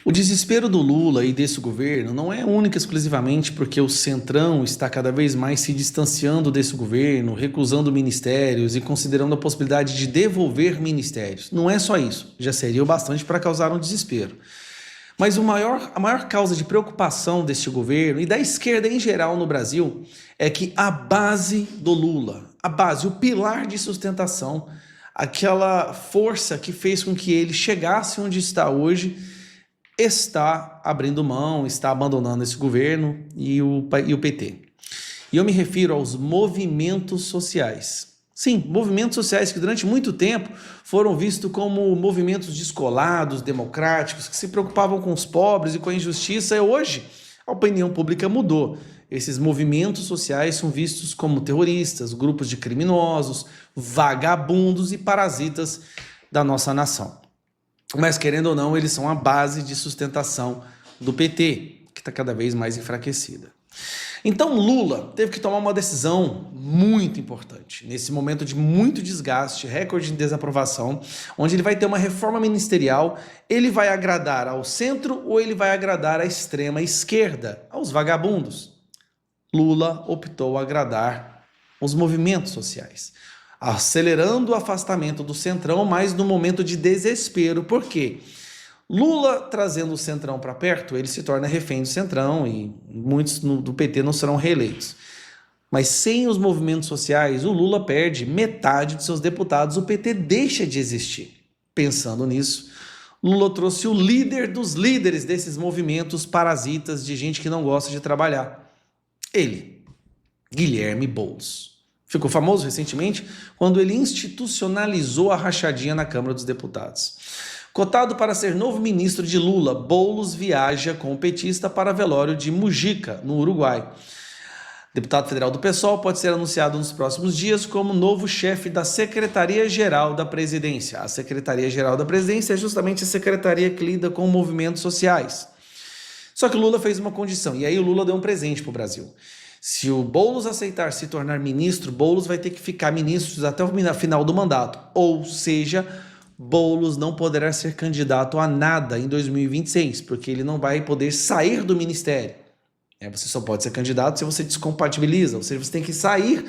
O desespero do Lula e desse governo não é única e exclusivamente porque o Centrão está cada vez mais se distanciando desse governo, recusando ministérios e considerando a possibilidade de devolver ministérios. Não é só isso, já seria o bastante para causar um desespero. Mas a maior causa de preocupação deste governo e da esquerda em geral no Brasil é que a base do Lula, a base, o pilar de sustentação, aquela força que fez com que ele chegasse onde está hoje, está abrindo mão, está abandonando esse governo e o PT. E eu me refiro aos movimentos sociais. Sim, movimentos sociais que durante muito tempo foram vistos como movimentos descolados, democráticos, que se preocupavam com os pobres e com a injustiça. E hoje, a opinião pública mudou. Esses movimentos sociais são vistos como terroristas, grupos de criminosos, vagabundos e parasitas da nossa nação. Mas, querendo ou não, eles são a base de sustentação do PT, que está cada vez mais enfraquecida. Então, Lula teve que tomar uma decisão muito importante, nesse momento de muito desgaste, recorde de desaprovação, onde ele vai ter uma reforma ministerial, ele vai agradar ao centro ou ele vai agradar à extrema esquerda, aos vagabundos. Lula optou agradar os movimentos sociais, acelerando o afastamento do Centrão, mas no momento de desespero. Por quê? Lula trazendo o Centrão para perto, ele se torna refém do Centrão e muitos do PT não serão reeleitos. Mas sem os movimentos sociais, o Lula perde metade de seus deputados, o PT deixa de existir. Pensando nisso, Lula trouxe o líder dos líderes desses movimentos parasitas de gente que não gosta de trabalhar. Ele, Guilherme Boulos. Ficou famoso recentemente quando ele institucionalizou a rachadinha na Câmara dos Deputados. Cotado para ser novo ministro de Lula, Boulos viaja com o petista para velório de Mujica, no Uruguai. Deputado federal do PSOL pode ser anunciado nos próximos dias como novo chefe da Secretaria-Geral da Presidência. A Secretaria-Geral da Presidência é justamente a secretaria que lida com movimentos sociais. Só que o Lula fez uma condição, e aí o Lula deu um presente para o Brasil. Se o Boulos aceitar se tornar ministro, Boulos vai ter que ficar ministro até o final do mandato. Ou seja, Boulos não poderá ser candidato a nada em 2026, porque ele não vai poder sair do ministério. Você só pode ser candidato se você descompatibiliza, ou seja, você tem que sair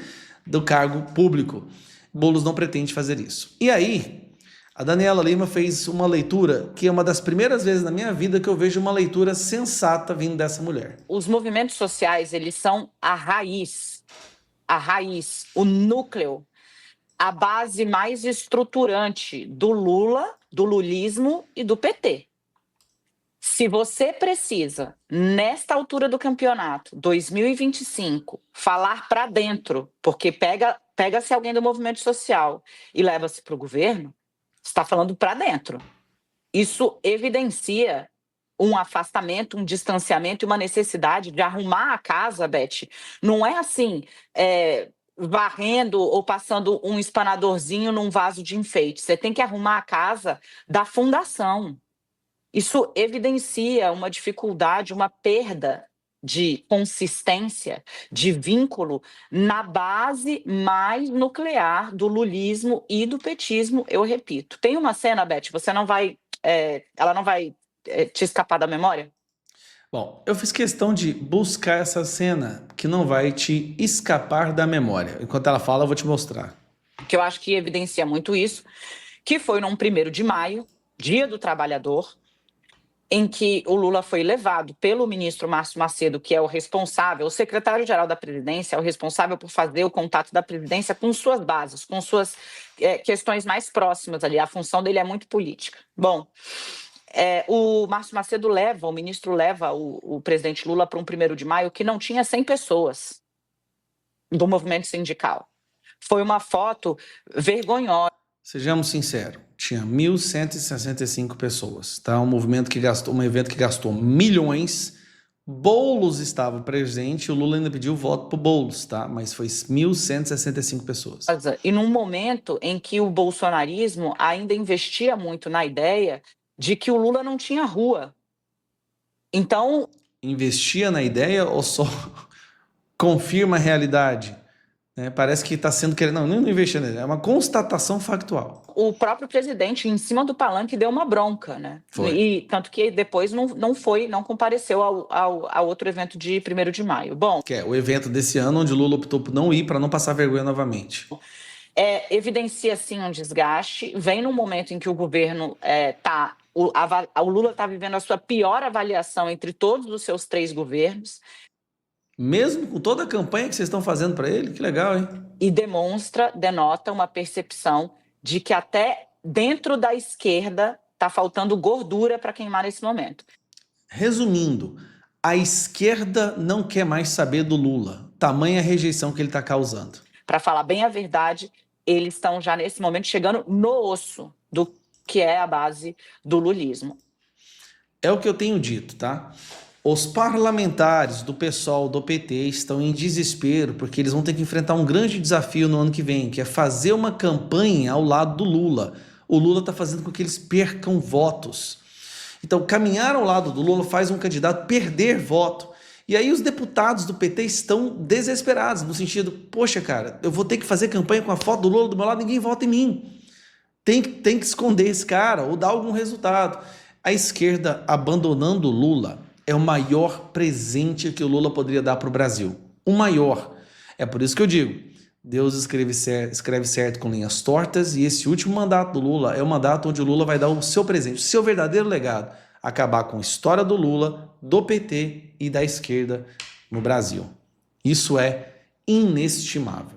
do cargo público. Boulos não pretende fazer isso. E aí, a Daniela Lima fez uma leitura que é uma das primeiras vezes na minha vida que eu vejo uma leitura sensata vindo dessa mulher. Os movimentos sociais, eles são a raiz, o núcleo, a base mais estruturante do Lula, do lulismo e do PT. Se você precisa, nesta altura do campeonato, 2025, falar para dentro, porque pega-se alguém do movimento social e leva-se para o governo, você está falando para dentro. Isso evidencia um afastamento, um distanciamento e uma necessidade de arrumar a casa, Beth. Não é assim, varrendo ou passando um espanadorzinho num vaso de enfeite. Você tem que arrumar a casa da fundação. Isso evidencia uma dificuldade, uma perda de consistência, de vínculo na base mais nuclear do lulismo e do petismo, eu repito. Tem uma cena, Beth, ela não vai te escapar da memória? Bom, eu fiz questão de buscar essa cena que não vai te escapar da memória. Enquanto ela fala, eu vou te mostrar. Que eu acho que evidencia muito isso, que foi num 1º de maio, Dia do Trabalhador, em que o Lula foi levado pelo ministro Márcio Macedo, que é o responsável, o secretário-geral da Presidência, é o responsável por fazer o contato da Presidência com suas bases, com suas questões mais próximas ali. A função dele é muito política. Bom, o Márcio Macedo o ministro leva o presidente Lula para um 1º de maio que não tinha 100 pessoas do movimento sindical. Foi uma foto vergonhosa. Sejamos sinceros, tinha 1.165 pessoas, tá? Um evento que gastou milhões. Boulos estava presente, o Lula ainda pediu voto pro Boulos, tá? Mas foi 1.165 pessoas. E num momento em que o bolsonarismo ainda investia muito na ideia de que o Lula não tinha rua. Então... Investia na ideia ou só confirma a realidade? né? Parece que está sendo querendo. Não, não investir nele. É uma constatação factual. O próprio presidente, em cima do palanque, deu uma bronca, né? Foi. E tanto que depois não compareceu ao outro evento de 1º de maio. Bom, Que é o evento desse ano onde Lula optou por não ir para não passar vergonha novamente. Evidencia, sim, um desgaste. Vem num momento em que o governo o Lula está vivendo a sua pior avaliação entre todos os seus 3 governos. Mesmo com toda a campanha que vocês estão fazendo para ele? Que legal, hein? E denota uma percepção de que até dentro da esquerda está faltando gordura para queimar nesse momento. Resumindo, a esquerda não quer mais saber do Lula. Tamanha rejeição que ele está causando. Para falar bem a verdade, eles estão já nesse momento chegando no osso do que é a base do lulismo. É o que eu tenho dito, tá? Os parlamentares do PSOL, do PT, estão em desespero porque eles vão ter que enfrentar um grande desafio no ano que vem, que é fazer uma campanha ao lado do Lula. O Lula está fazendo com que eles percam votos. Então, caminhar ao lado do Lula faz um candidato perder voto. E aí os deputados do PT estão desesperados, no sentido, poxa, cara, eu vou ter que fazer campanha com a foto do Lula do meu lado, ninguém vota em mim. Tem que esconder esse cara ou dar algum resultado. A esquerda abandonando o Lula é o maior presente que o Lula poderia dar para o Brasil. O maior. É por isso que eu digo, Deus escreve certo com linhas tortas, e esse último mandato do Lula é o mandato onde o Lula vai dar o seu presente, o seu verdadeiro legado, acabar com a história do Lula, do PT e da esquerda no Brasil. Isso é inestimável.